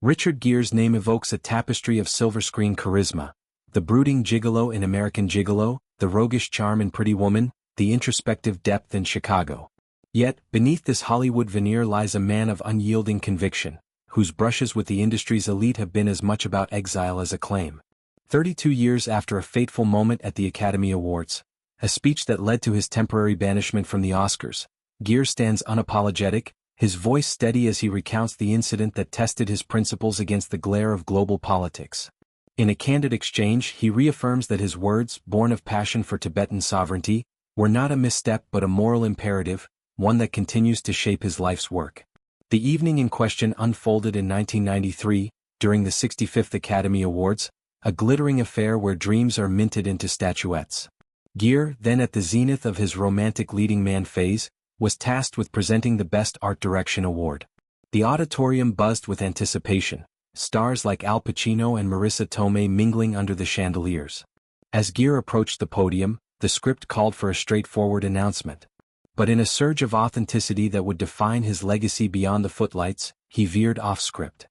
Richard Gere's name evokes a tapestry of silver screen charisma. The brooding gigolo in American Gigolo, the roguish charm in Pretty Woman, the introspective depth in Chicago. Yet, beneath this Hollywood veneer lies a man of unyielding conviction, whose brushes with the industry's elite have been as much about exile as acclaim. 32 years after a fateful moment at the Academy Awards, a speech that led to his temporary banishment from the Oscars, Gere stands unapologetic, his voice steady as he recounts the incident that tested his principles against the glare of global politics. In a candid exchange, he reaffirms that his words, born of passion for Tibetan sovereignty, were not a misstep but a moral imperative, one that continues to shape his life's work. The evening in question unfolded in 1993, during the 65th Academy Awards, a glittering affair where dreams are minted into statuettes. Gere, then at the zenith of his romantic leading man phase, was tasked with presenting the Best Art Direction award. The auditorium buzzed with anticipation, stars like Al Pacino and Marissa Tomei mingling under the chandeliers. As Gere approached the podium, the script called for a straightforward announcement. But in a surge of authenticity that would define his legacy beyond the footlights, he veered off script.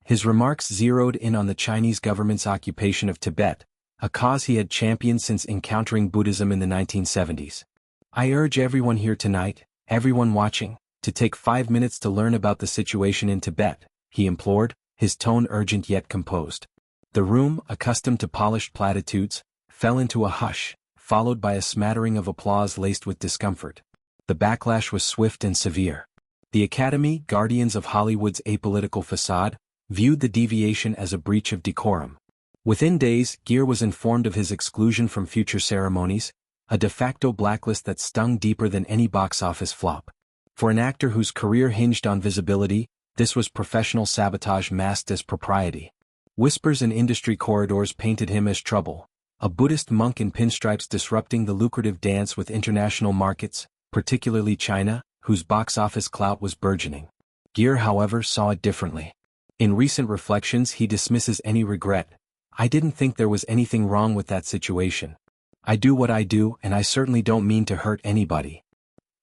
His remarks zeroed in on the Chinese government's occupation of Tibet, a cause he had championed since encountering Buddhism in the 1970s. "I urge everyone here tonight, everyone watching, to take 5 minutes to learn about the situation in Tibet," he implored, his tone urgent yet composed. The room, accustomed to polished platitudes, fell into a hush, followed by a smattering of applause laced with discomfort. The backlash was swift and severe. The Academy, guardians of Hollywood's apolitical facade, viewed the deviation as a breach of decorum. Within days, Gere was informed of his exclusion from future ceremonies, a de facto blacklist that stung deeper than any box office flop. For an actor whose career hinged on visibility, this was professional sabotage masked as propriety. Whispers in industry corridors painted him as trouble, a Buddhist monk in pinstripes disrupting the lucrative dance with international markets, particularly China, whose box office clout was burgeoning. Gere, however, saw it differently. In recent reflections, he dismisses any regret. "I didn't think there was anything wrong with that situation. I do what I do, and I certainly don't mean to hurt anybody."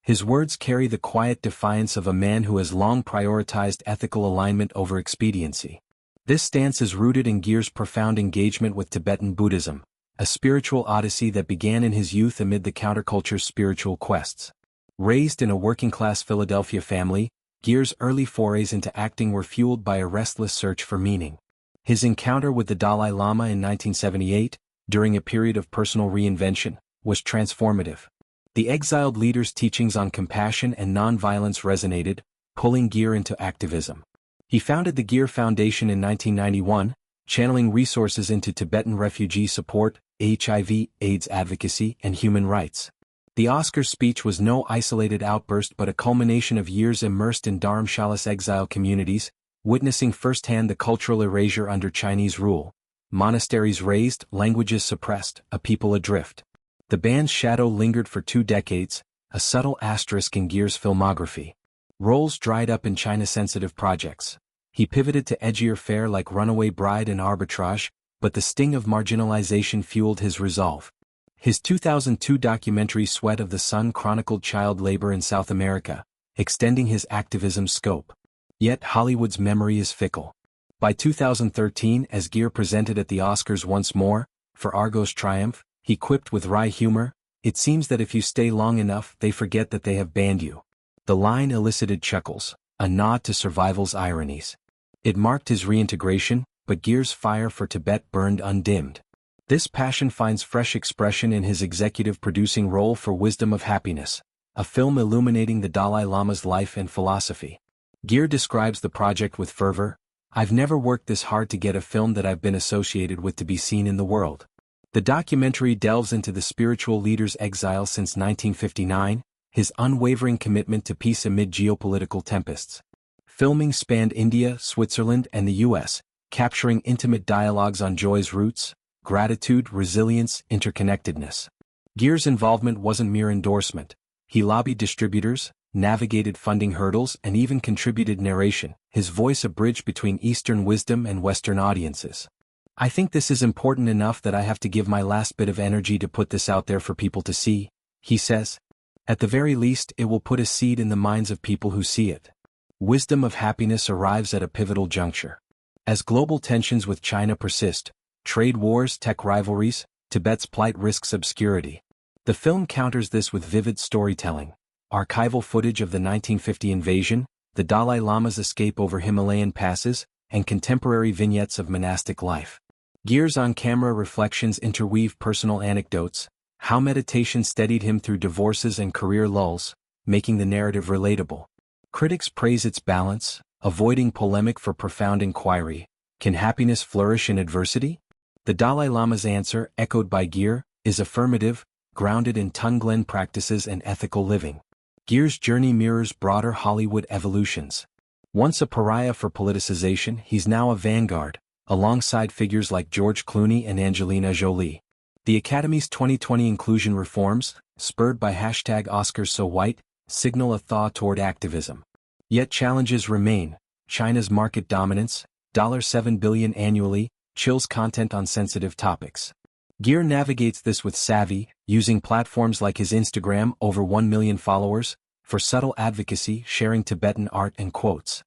His words carry the quiet defiance of a man who has long prioritized ethical alignment over expediency. This stance is rooted in Gere's profound engagement with Tibetan Buddhism, a spiritual odyssey that began in his youth amid the counterculture's spiritual quests. Raised in a working-class Philadelphia family, Gere's early forays into acting were fueled by a restless search for meaning. His encounter with the Dalai Lama in 1978, during a period of personal reinvention, was transformative. The exiled leader's teachings on compassion and nonviolence resonated, pulling Gere into activism. He founded the Gere Foundation in 1991, channeling resources into Tibetan refugee support, HIV/AIDS advocacy, and human rights. The Oscar speech was no isolated outburst but a culmination of years immersed in Dharamshala's exile communities, witnessing firsthand the cultural erasure under Chinese rule. Monasteries razed, languages suppressed, a people adrift. The band's shadow lingered for 2 decades, a subtle asterisk in Gere's filmography. Roles dried up in China-sensitive projects. He pivoted to edgier fare like Runaway Bride and Arbitrage, but the sting of marginalization fueled his resolve. His 2002 documentary Sweat of the Sun chronicled child labor in South America, extending his activism scope. Yet Hollywood's memory is fickle. By 2013, as Gere presented at the Oscars once more, for Argo's triumph, he quipped with wry humor, "It seems that if you stay long enough they forget that they have banned you." The line elicited chuckles, a nod to survival's ironies. It marked his reintegration, but Gere's fire for Tibet burned undimmed. This passion finds fresh expression in his executive producing role for Wisdom of Happiness, a film illuminating the Dalai Lama's life and philosophy. Gere describes the project with fervor, "I've never worked this hard to get a film that I've been associated with to be seen in the world." The documentary delves into the spiritual leader's exile since 1959, his unwavering commitment to peace amid geopolitical tempests. Filming spanned India, Switzerland, and the U.S., capturing intimate dialogues on joy's roots, gratitude, resilience, interconnectedness. Gere's involvement wasn't mere endorsement. He lobbied distributors, navigated funding hurdles, and even contributed narration, his voice a bridge between Eastern wisdom and Western audiences. "I think this is important enough that I have to give my last bit of energy to put this out there for people to see," he says. "At the very least, it will put a seed in the minds of people who see it." Wisdom of Happiness arrives at a pivotal juncture. As global tensions with China persist, trade wars, tech rivalries, Tibet's plight risks obscurity. The film counters this with vivid storytelling, archival footage of the 1950 invasion, the Dalai Lama's escape over Himalayan passes, and contemporary vignettes of monastic life. Gere's on-camera reflections interweave personal anecdotes, how meditation steadied him through divorces and career lulls, making the narrative relatable. Critics praise its balance, avoiding polemic for profound inquiry. Can happiness flourish in adversity? The Dalai Lama's answer, echoed by Gere, is affirmative, grounded in Tonglen practices and ethical living. Gere's journey mirrors broader Hollywood evolutions. Once a pariah for politicization, he's now a vanguard, alongside figures like George Clooney and Angelina Jolie. The Academy's 2020 inclusion reforms, spurred by #OscarsSoWhite, signal a thaw toward activism. Yet challenges remain. China's market dominance, $7 billion annually, chills content on sensitive topics. Gere navigates this with savvy, using platforms like his Instagram, over 1 million followers, for subtle advocacy, sharing Tibetan art and quotes.